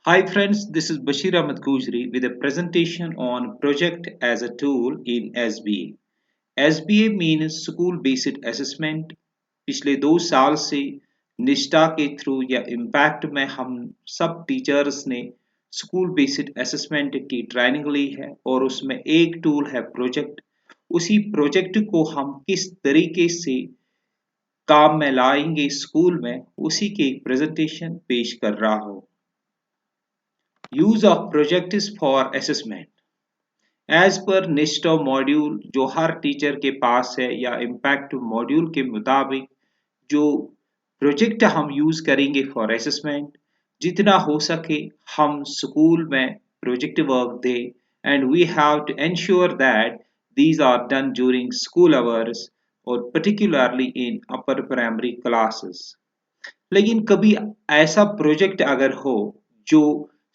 Hi friends, this is Bashir Ahmed Gujri with a presentation on project as a tool in SBA. SBA means School Based Assessment. पिछले 2 साल से निष्ठा के through या impact में हम सब टीचर्स ने स्कूल बेस्ड असेसमेंट की ट्रेनिंग ली है और उसमें एक टूल है प्रोजेक्ट। उसी प्रोजेक्ट को हम किस तरीके से काम में लाएंगे स्कूल में उसी की एक प्रेजेंटेशन पेश कर रहा हूँ। Use of projects for assessment as per Nishtha module जो हर टीचर के पास है या इम्पैक्ट मॉड्यूल के मुताबिक जो प्रोजेक्ट हम यूज करेंगे फॉर असेसमेंट जितना हो सके हम स्कूल में प्रोजेक्ट वर्क दें and we have to ensure that these are done during school hours और particularly in upper primary classes। लेकिन कभी ऐसा प्रोजेक्ट अगर हो जो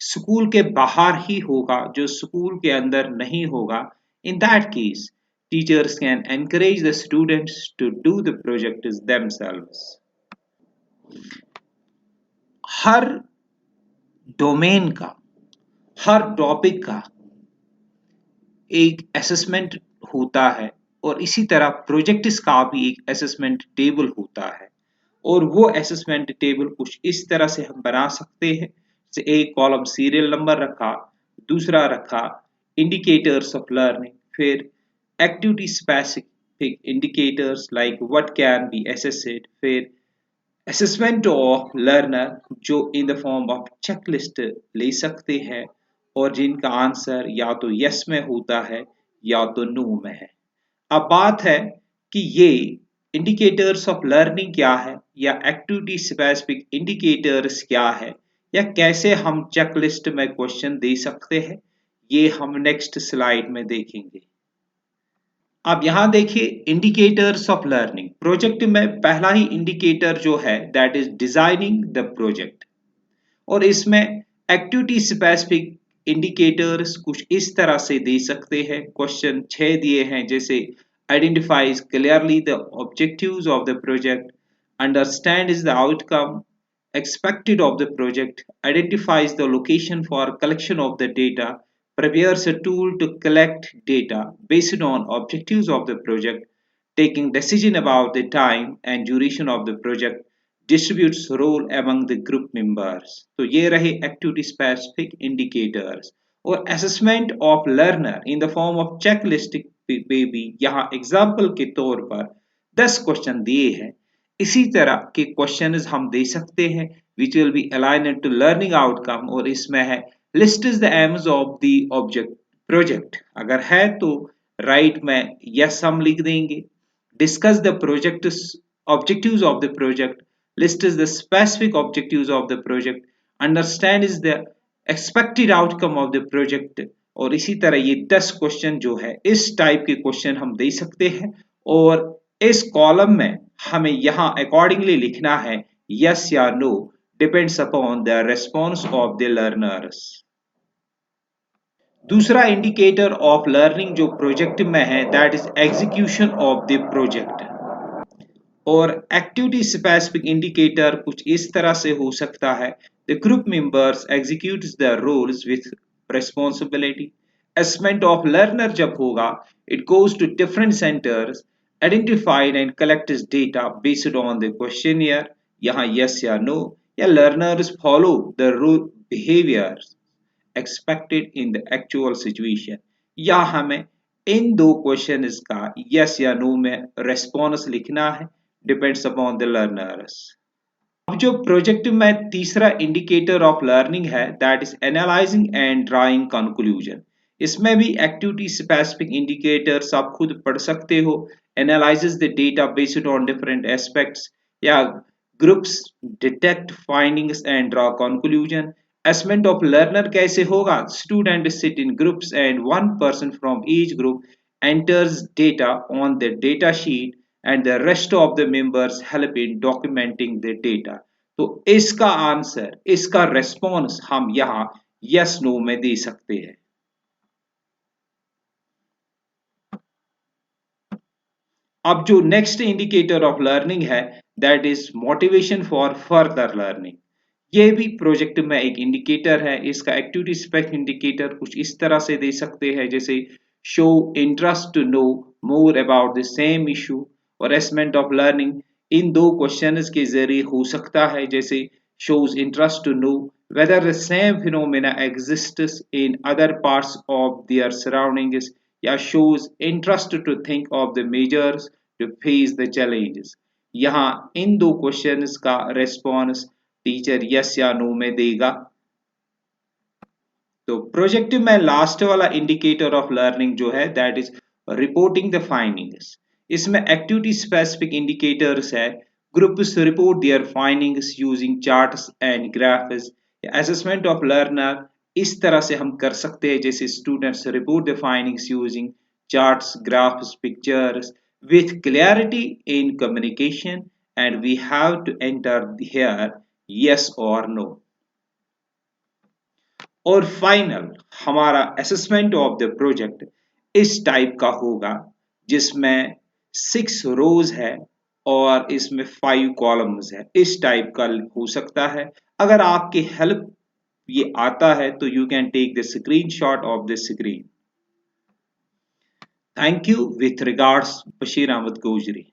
स्कूल के बाहर ही होगा जो स्कूल के अंदर नहीं होगा in that case teachers can encourage the students to do the project themselves। हर डोमेन का हर टॉपिक का एक असेसमेंट होता है और इसी तरह प्रोजेक्ट्स का भी एक असेसमेंट टेबल होता है और वो असेसमेंट टेबल कुछ इस तरह से हम बना सकते हैं। जैसे एक कॉलम सीरियल नंबर रखा, दूसरा रखा इंडिकेटर्स ऑफ लर्निंग, फिर activity specific indicators like what can be assessed, फिर असेसमेंट ऑफ लर्नर जो in the form of checklist ले सकते हैं और जिनका आंसर या तो यस में होता है या तो नो में है। अब बात है कि ये इंडिकेटर्स ऑफ लर्निंग क्या है या एक्टिविटी स्पेसिफिक इंडिकेटर्स क्या है या कैसे हम चेकलिस्ट में क्वेश्चन दे सकते हैं, ये हम नेक्स्ट स्लाइड में देखेंगे। अब यहां देखिए इंडिकेटर्स ऑफ लर्निंग प्रोजेक्ट में पहला ही इंडिकेटर जो है that is designing the project और इसमें एक्टिविटी स्पेसिफिक इंडिकेटर्स कुछ इस तरह से दे सकते हैं। क्वेश्चन 6 दिए हैं जैसे identifies clearly the objectives of the project, understands the outcome expected of the project, identifies the location for collection of the data, prepares a tool to collect data based on objectives of the project, taking decision about the time and duration of the project, distributes role among the group members। तो ये रहे activity specific indicators और assessment of learner in the form of checklist पे भी यहाँ example के तौर पर 10 क्वेश्चन दिए हैं। इसी तरह के क्वेश्चन हम दे सकते हैं which will be aligned to learning outcome और इसमें है list is the aims of the object project, अगर है तो राइट में यस हम लिख देंगे। Discuss the project objectives of the project, list is the specific objectives of the project, understand is the expected outcome of the project और इसी तरह ये 10 क्वेश्चन जो है इस टाइप के क्वेश्चन हम दे सकते हैं और इस कॉलम में हमें यहाँ अकॉर्डिंगली लिखना है यस या no depends upon the response of the learners. दूसरा इंडिकेटर ऑफ लर्निंग जो प्रोजेक्ट में है that is execution of the project और एक्टिविटी स्पेसिफिक इंडिकेटर कुछ इस तरह से हो सकता है the group members executes the roles with responsibility. Assessment of learner जब होगा it goes to different centres identified and collects data based on the questionnaire, यहाँ यस या नो या learners follow the behaviours expected in the actual situation, या हमें इन दो question का yes या नो में रेस्पॉन्स लिखना है डिपेंड्स अपॉन द लर्नर्स। अब जो प्रोजेक्ट में तीसरा इंडिकेटर ऑफ लर्निंग है that is analysing and drawing conclusion. इसमें भी एक्टिविटी स्पेसिफिक इंडिकेटर्स आप खुद पढ़ सकते हो। Analyses the data based on different aspects या groups detect findings and draw conclusion. Assessment of learner कैसे होगा student sit in groups and one person from each group enters data on the data sheet and the rest of the members help in documenting the data। तो इसका answer इसका response हम यहां yes no में दे सकते हैं। अब जो नेक्स्ट इंडिकेटर ऑफ लर्निंग है that is motivation for further learning. ये भी प्रोजेक्ट में एक इंडिकेटर है। इसका एक्टिविटी स्पेक इंडिकेटर कुछ इस तरह से दे सकते हैं, जैसे show interest to know more about the same issue और असेसमेंट ऑफ लर्निंग इन दो क्वेश्चंस के जरिए हो सकता है, जैसे shows interest to know whether the same phenomena exists in other parts of their surroundings या shows interest to think of the measures to face the challenges। यहाँ इन दो क्वेश्चंस का रेस्पॉन्स टीचर यस या नो में देगा। तो projective में last वाला इंडिकेटर ऑफ लर्निंग जो है that is reporting the findings. इसमें एक्टिविटी स्पेसिफिक इंडिकेटर्स है। Groups report their findings using charts and graphs. Assessment of learner इस तरह से हम कर सकते हैं, जैसे students report the findings using charts, graphs, pictures with clarity in communication, and we have to enter here yes or no। और final हमारा असेसमेंट ऑफ द प्रोजेक्ट इस टाइप का होगा, जिसमें 6 रोज है और इसमें 5 कॉलम्स है। इस टाइप का हो सकता है। अगर आपके हेल्प ये आता है तो you can take the screenshot of the screen. Thank you. With regards, Bashir Ahmad Gojri.